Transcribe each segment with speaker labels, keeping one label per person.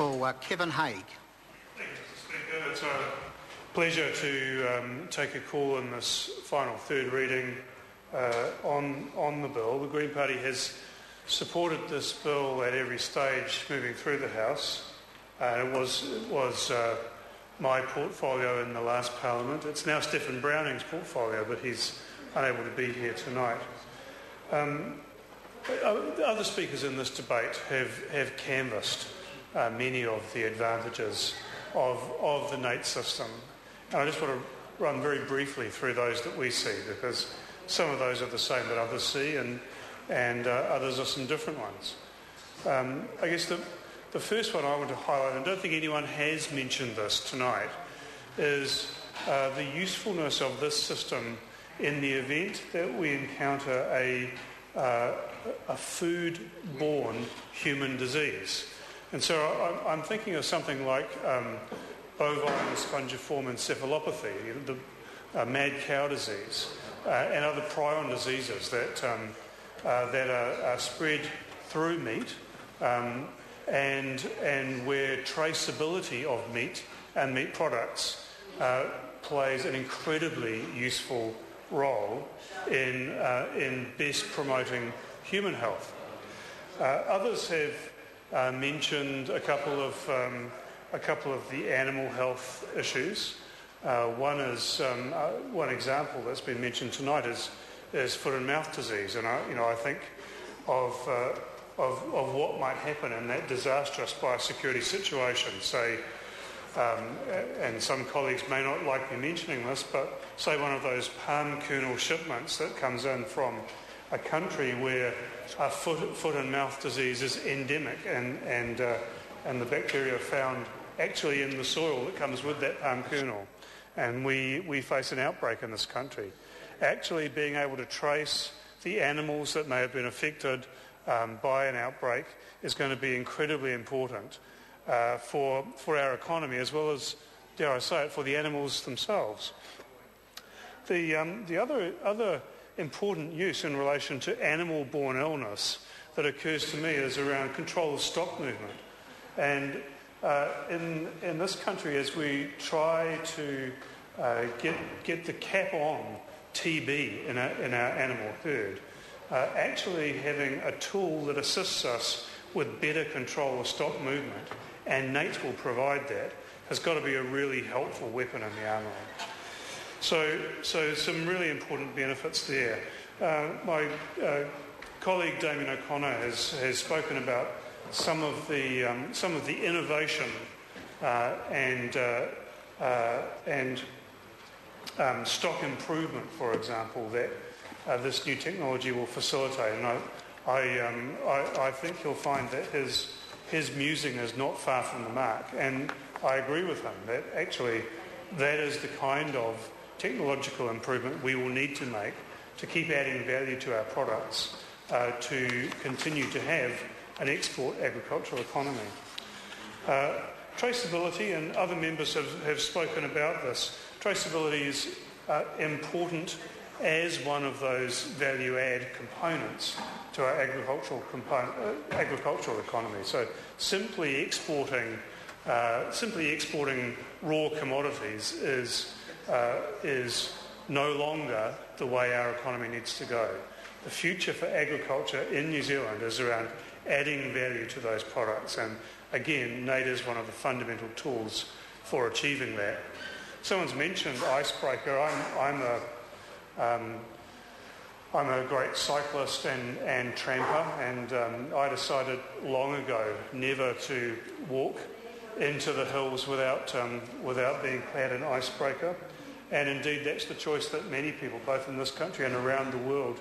Speaker 1: call Kevin Haig.
Speaker 2: Thank you, Mr. Speaker. It's a pleasure to take a call in this final third reading on the bill. The Green Party has supported this bill at every stage moving through the House. It was my portfolio in the last Parliament. It's now Stephen Browning's portfolio, but he's unable to be here tonight. Other speakers in this debate have canvassed many of the advantages of the NATE system. And I just want to run very briefly through those that we see, because some of those are the same that others see, and others are some different ones. I guess the first one I want to highlight, and I don't think anyone has mentioned this tonight, is the usefulness of this system in the event that we encounter a food-borne human disease. And so I'm thinking of something like bovine spongiform encephalopathy, the mad cow disease, and other prion diseases that are spread through meat, and where traceability of meat and meat products plays an incredibly useful role in best promoting human health. Others have mentioned a couple of the animal health issues. One example that's been mentioned tonight is foot and mouth disease, and I think of what might happen in that disastrous biosecurity situation. Say, and some colleagues may not like me mentioning this, but say one of those palm kernel shipments that comes in from a country where foot and mouth disease is endemic, and the bacteria are found actually in the soil that comes with that palm kernel, and we face an outbreak in this country. Actually being able to trace the animals that may have been affected by an outbreak is going to be incredibly important for our economy, as well as, dare I say it, for the animals themselves. The other important use in relation to animal-borne illness that occurs to me is around control of stock movement. And in this country, as we try to get the cap on TB in our animal herd, actually having a tool that assists us with better control of stock movement, and NATE will provide that, has got to be a really helpful weapon in the armoury. So some really important benefits there. My colleague Damien O'Connor has spoken about some of the innovation and stock improvement, for example, that this new technology will facilitate. And I think he'll find that his musing is not far from the mark. And I agree with him that actually that is the kind of technological improvement we will need to make to keep adding value to our products to continue to have an export agricultural economy. Traceability, and other members have spoken about this. Traceability is important as one of those value-add components to our agricultural economy. So simply exporting raw commodities is no longer the way our economy needs to go. The future for agriculture in New Zealand is around adding value to those products, and again, NATE is one of the fundamental tools for achieving that. Someone's mentioned icebreaker. I'm a great cyclist and tramper, and I decided long ago never to walk into the hills without being clad in icebreaker. And indeed, that's the choice that many people, both in this country and around the world,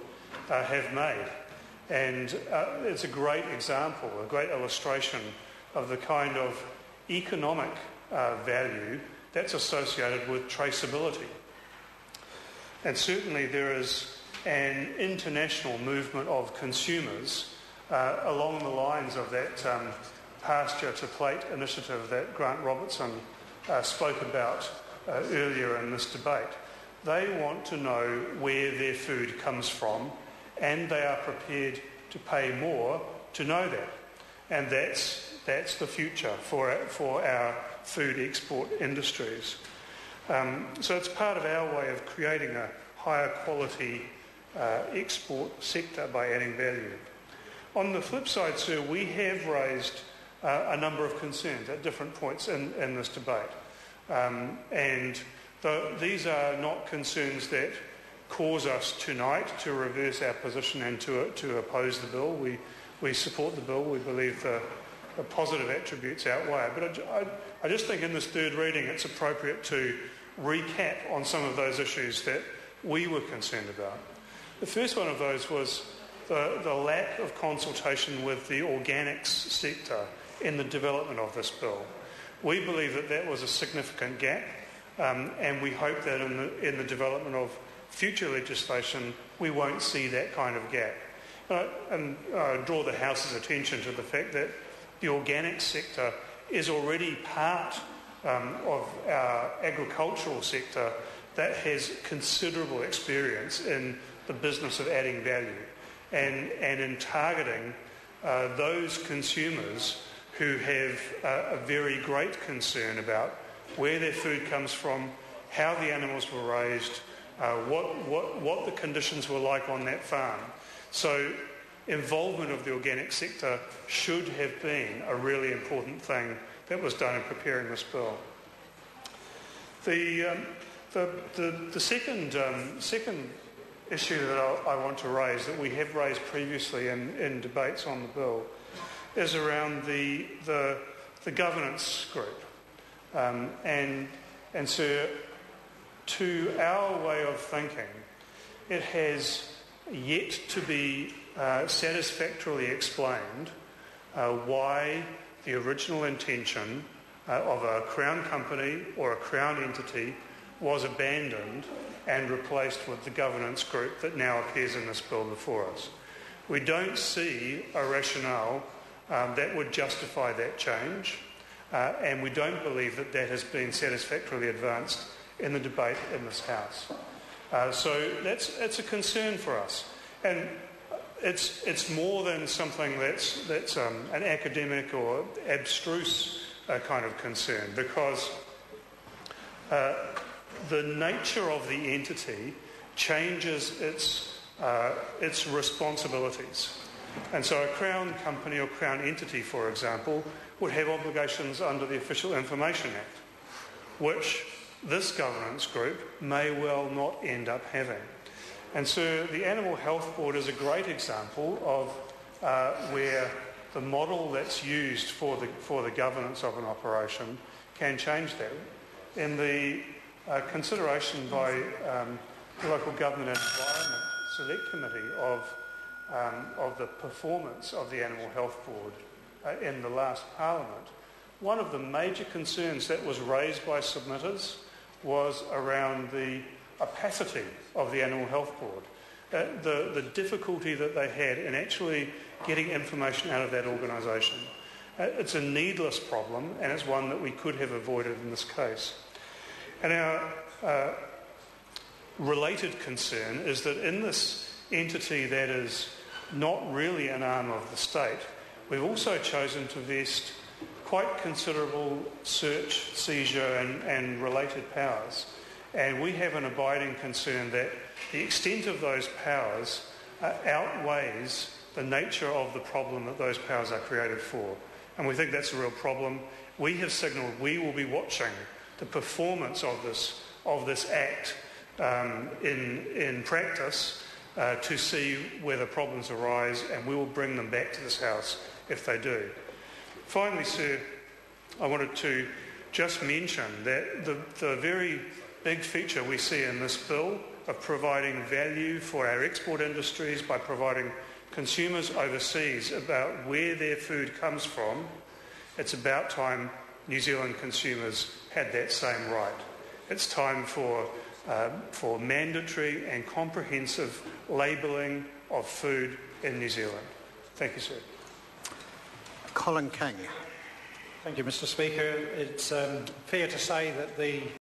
Speaker 2: have made. And it's a great example, a great illustration of the kind of economic value that's associated with traceability. And certainly there is an international movement of consumers along the lines of that pasture to plate initiative that Grant Robertson spoke about earlier in this debate. They want to know where their food comes from, and they are prepared to pay more to know that. And that's that's the future for our food export industries. So it's part of our way of creating a higher quality export sector by adding value. On the flip side, sir, we have raised a number of concerns at different points in this debate. These are not concerns that cause us tonight to reverse our position and to oppose the bill. We support the bill. We believe the positive attributes outweigh it. But I just think in this third reading it's appropriate to recap on some of those issues that we were concerned about. The first one of those was the lack of consultation with the organics sector in the development of this bill. We believe that was a significant gap, and we hope that in the development of future legislation we won't see that kind of gap. And I draw the House's attention to the fact that the organic sector is already part of our agricultural sector that has considerable experience in the business of adding value and in targeting those consumers who have a very great concern about where their food comes from, how the animals were raised, what the conditions were like on that farm. So involvement of the organic sector should have been a really important thing that was done in preparing this bill. The second issue that I want to raise, that we have raised previously in debates on the bill, is around the governance group. And so to our way of thinking, it has yet to be satisfactorily explained why the original intention of a Crown company or a Crown entity was abandoned and replaced with the governance group that now appears in this bill before us. We don't see a rationale that would justify that change, and we don't believe that has been satisfactorily advanced in the debate in this House. So it's a concern for us, and it's more than something that's an academic or abstruse kind of concern, because the nature of the entity changes its responsibilities. And so a Crown company or Crown entity, for example, would have obligations under the Official Information Act, which this governance group may well not end up having. And so the Animal Health Board is a great example of where the model that's used for the governance of an operation can change that. In the consideration by the Local Government and Environment Select Committee of the performance of the Animal Health Board in the last Parliament, one of the major concerns that was raised by submitters was around the opacity of the Animal Health Board, the difficulty that they had in actually getting information out of that organisation. It's a needless problem, and it's one that we could have avoided in this case. And our related concern is that in this entity that is not really an arm of the state, we've also chosen to vest quite considerable search, seizure and related powers. And we have an abiding concern that the extent of those powers outweighs the nature of the problem that those powers are created for. And we think that's a real problem. We have signalled we will be watching the performance of this act in practice to see whether problems arise, and we will bring them back to this House if they do. Finally, sir, I wanted to just mention that the very big feature we see in this bill of providing value for our export industries by providing consumers overseas about where their food comes from, it's about time New Zealand consumers had that same right. It's time for mandatory and comprehensive labelling of food in New Zealand. Thank you, sir.
Speaker 1: Colin King.
Speaker 3: Thank you, Mr. Speaker. It's fair to say that the